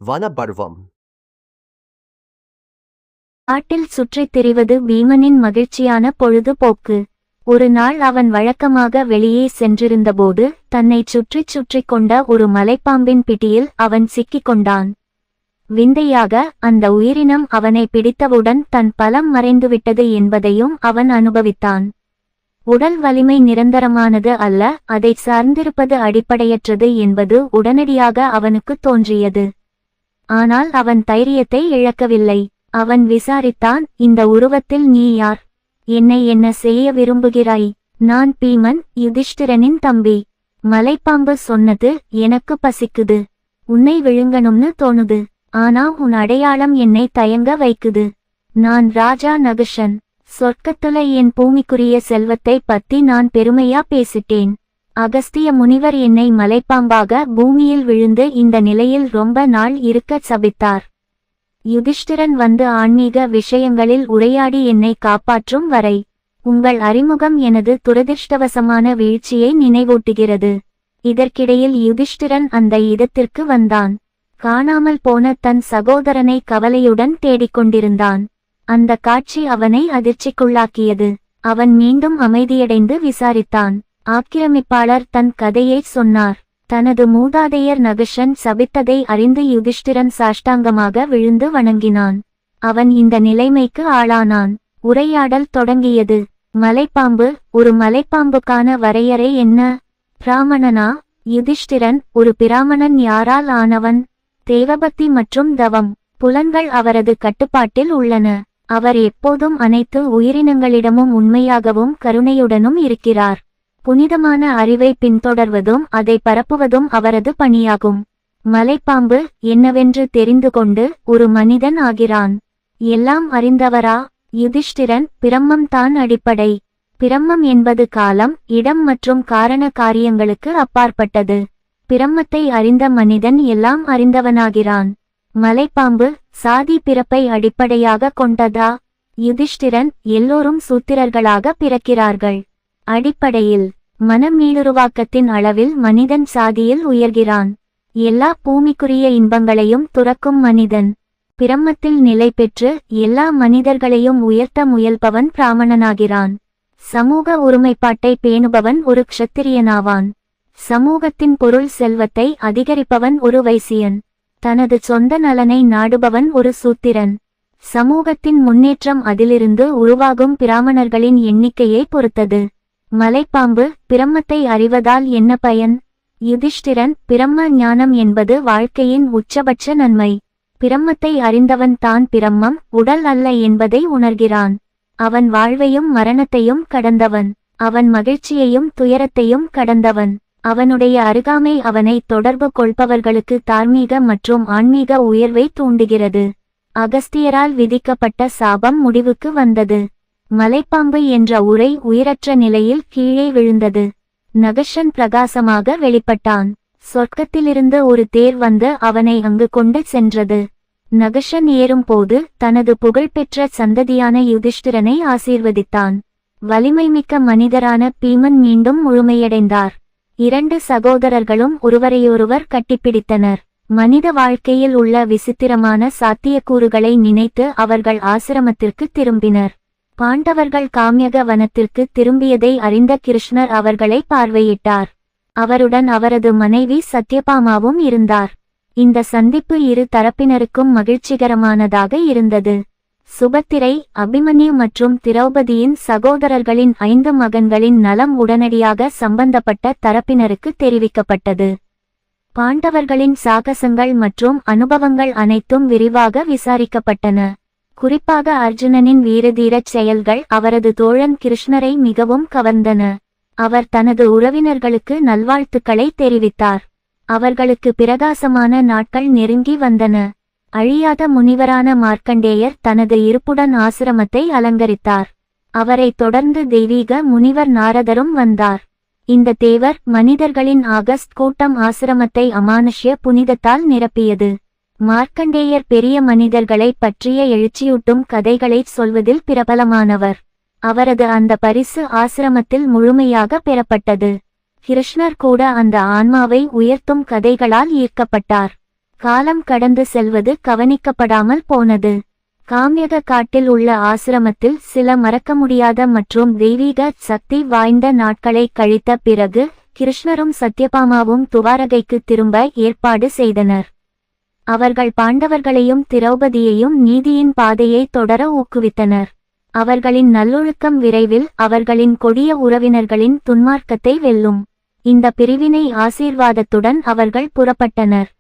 வனபர்வம். காட்டில் சுற்றித் திரிவது பீமனின் மகிழ்ச்சியான பொழுதுபோக்கு. ஒரு நாள் அவன் வழக்கமாக வெளியே சென்றிருந்தபோது தன்னைச் சுற்றிச் சுற்றிக் கொண்ட ஒரு மலைப்பாம்பின் பிடியில் அவன் சிக்கிக் கொண்டான். விந்தையாக அந்த உயிரினம் அவனை பிடித்தவுடன் தன் பலம் மறைந்துவிட்டது என்பதையும் அவன் அனுபவித்தான். உடல் வலிமை நிரந்தரமானது அல்ல, அதைச் சார்ந்திருப்பது அடிப்படையற்றது என்பது உடனடியாக அவனுக்கு தோன்றியது. ஆனால் அவன் தைரியத்தை இழக்கவில்லை. அவன் விசாரித்தான், இந்த உருவத்தில் நீ யார்? என்னை என்ன செய்ய விரும்புகிறாய்? நான் பீமன், யுதிஷ்டிரனின் தம்பி. மலைப்பாம்பு சொன்னது, எனக்கு பசிக்குது, உன்னை விழுங்கணும்னு தோணுது. ஆனா உன் அடையாளம் என்னை தயங்க வைக்குது. நான் ராஜா நகுஷன். சொர்க்கத்துல என் பூமிக்குரிய செல்வத்தை பத்தி நான் பெருமையா பேசிட்டேன். அகஸ்திய முனிவர் என்னை மலைப்பாம்பாக பூமியில் விழுந்து இந்த நிலையில் ரொம்ப நாள் இருக்க சபித்தார். யுதிஷ்டிரன் வந்து ஆன்மீக விஷயங்களில் உரையாடி என்னை காப்பாற்றும் வரை உங்கள் அறிமுகம் எனது துரதிர்ஷ்டவசமான வீழ்ச்சியை நினைவூட்டுகிறது. இதற்கிடையில் யுதிஷ்டிரன் அந்த இடத்திற்கு வந்தான். காணாமல் போன தன் சகோதரனை கவலையுடன் தேடிக்கொண்டிருந்தான். அந்த காட்சி அவனை அதிர்ச்சிக்குள்ளாக்கியது. அவன் மீண்டும் அமைதியடைந்து விசாரித்தான். ஆக்கிரமிப்பாளர் தன் கதையை சொன்னார். தனது மூதாதையர் நகுஷன் சபித்ததை அறிந்து யுதிஷ்டிரன் சாஷ்டாங்கமாக விழுந்து வணங்கினான். அவன் இந்த நிலைமைக்கு ஆளானான். உரையாடல் தொடங்கியது. மலைப்பாம்பு, ஒரு மலைப்பாம்புக்கான வரையறை என்ன? பிராமணனா? யுதிஷ்டிரன், ஒரு பிராமணன் யாரால் ஆனவன்? தேவபக்தி மற்றும் தவம். புலன்கள் அவரது கட்டுப்பாட்டில் உள்ளன. அவர் எப்போதும் அனைத்து உயிரினங்களிடமும் உண்மையாகவும் கருணையுடனும் இருக்கிறார். புனிதமான அறிவை பின்தொடர்வதும் அதை பரப்புவதும் அவரது பணியாகும். மலைப்பாம்பு என்னவென்று தெரிந்து கொண்டு ஒரு மனிதன் ஆகிறான். எல்லாம் அறிந்தவரா? யுதிஷ்டிரன், பிரம்மம் தான் அடிப்படை. பிரம்மம் என்பது காலம், இடம் மற்றும் காரண காரியங்களுக்கு அப்பாற்பட்டது. பிரம்மத்தை அறிந்த மனிதன் எல்லாம் அறிந்தவனாகிறான். மலைப்பாம்பு, சாதி பிறப்பை அடிப்படையாக கொண்டதா? யுதிஷ்டிரன், எல்லோரும் சூத்திரர்களாக பிறக்கிறார்கள். அடிப்படையில் மனம் மீளுருவாக்கத்தின் அளவில் மனிதன் சாதியில் உயர்கிறான். எல்லா பூமிக்குரிய இன்பங்களையும் துறக்கும் மனிதன் பிரம்மத்தில் நிலை பெற்று எல்லா மனிதர்களையும் உயர்த்த முயல்பவன் பிராமணனாகிறான். சமூக ஒருமைப்பாட்டை பேணுபவன் ஒரு க்ஷத்திரியனாவான். சமூகத்தின் பொருள் செல்வத்தை அதிகரிப்பவன் ஒரு வைசியன். தனது சொந்த நலனை நாடுபவன் ஒரு சூத்திரன். சமூகத்தின் முன்னேற்றம் அதிலிருந்து உருவாகும் பிராமணர்களின் எண்ணிக்கையை பொறுத்தது. மலைப்பாம்பு, பிரம்மத்தை அறிவதால் என்ன பயன்? யுதிஷ்டிரன், பிரம்ம ஞானம் என்பது வாழ்க்கையின் உச்சபட்ச நன்மை. பிரம்மத்தை அறிந்தவன் தான் பிரம்மம், உடல் அல்ல என்பதை உணர்கிறான். அவன் வாழ்வையும் மரணத்தையும் கடந்தவன். அவன் மகிழ்ச்சியையும் துயரத்தையும் கடந்தவன். அவனுடைய அருகாமை அவனை தொடர்பு கொள்பவர்களுக்கு தார்மீக மற்றும் ஆன்மீக உயர்வை தூண்டுகிறது. அகஸ்தியரால் விதிக்கப்பட்ட சாபம் முடிவுக்கு வந்தது. மலைப்பாம்பு என்ற உரை உயிரற்ற நிலையில் கீழே விழுந்தது. நகுஷன் பிரகாசமாக வெளிப்பட்டான். சொர்க்கத்திலிருந்து ஒரு தேர் வந்து அவனை அங்கு கொண்டு சென்றது. நகுஷன் ஏறும்போது தனது புகழ்பெற்ற சந்ததியான யுதிஷ்டிரனை ஆசீர்வதித்தான். வலிமைமிக்க மனிதரான பீமன் மீண்டும் முழுமையடைந்தார். இரண்டு சகோதரர்களும் ஒருவரையொருவர் கட்டிப்பிடித்தனர். மனித வாழ்க்கையில் உள்ள விசித்திரமான சாத்தியக்கூறுகளை நினைத்து அவர்கள் ஆசிரமத்திற்கு திரும்பினர். பாண்டவர்கள் காம்யக வனத்திற்கு திரும்பியதை அறிந்த கிருஷ்ணர் அவர்களை பார்வையிட்டார். அவருடன் அவரது மனைவி சத்யபாமாவும் இருந்தார். இந்த சந்திப்பு இரு தரப்பினருக்கும் மகிழ்ச்சிகரமானதாக இருந்தது. சுபத்திரை, அபிமன்யு மற்றும் திரௌபதியின் சகோதரர்களின் 5 மகன்களின் நலம் உடனடியாக சம்பந்தப்பட்ட தரப்பினருக்கு தெரிவிக்கப்பட்டது. பாண்டவர்களின் சாகசங்கள் மற்றும் அனுபவங்கள் அனைத்தும் விரிவாக விசாரிக்கப்பட்டன. குறிப்பாக அர்ஜுனனின் வீரதீரச் செயல்கள் அவரது தோழன் கிருஷ்ணரை மிகவும் கவர்ந்தன. அவர் தனது உறவினர்களுக்கு நல்வாழ்த்துக்களை தெரிவித்தார். அவர்களுக்கு பிரகாசமான நாட்கள் நெருங்கி வந்தன. அழியாத முனிவரான மார்க்கண்டேயர் தனது இருப்புடன் ஆசிரமத்தை அலங்கரித்தார். அவரை தொடர்ந்து தெய்வீக முனிவர் நாரதரும் வந்தார். இந்த தேவர் மனிதர்களின் ஆகஸ்ட் கூட்டம் ஆசிரமத்தை அமானுஷ்ய புனிதத்தால் நிரப்பியது. மார்க்கண்டேயர் பெரிய மனிதர்களை பற்றிய எழுச்சியூட்டும் கதைகளைச் சொல்வதில் பிரபலமானவர். அவரது அந்த பரிசு ஆசிரமத்தில் முழுமையாக பெறப்பட்டது. கிருஷ்ணர் கூட அந்த ஆன்மாவை உயர்த்தும் கதைகளால் ஈர்க்கப்பட்டார். காலம் கடந்து செல்வது கவனிக்கப்படாமல் போனது. காம்யக காட்டில் உள்ள ஆசிரமத்தில் சில மறக்க முடியாத மற்றும் தெய்வீக சக்தி வாய்ந்த நாட்களை கழித்த பிறகு கிருஷ்ணரும் சத்யபாமாவும் துவாரகைக்கு திரும்ப ஏற்பாடு செய்தனர். அவர்கள் பாண்டவர்களையும் திரௌபதியையும் நீதியின் பாதையை தொடர ஊக்குவித்தனர். அவர்களின் நல்லொழுக்கம் விரைவில் அவர்களின் கொடிய உறவினர்களின் துன்மார்க்கத்தை வெல்லும். இந்த பிரிவினை ஆசீர்வாதத்துடன் அவர்கள் புறப்பட்டனர்.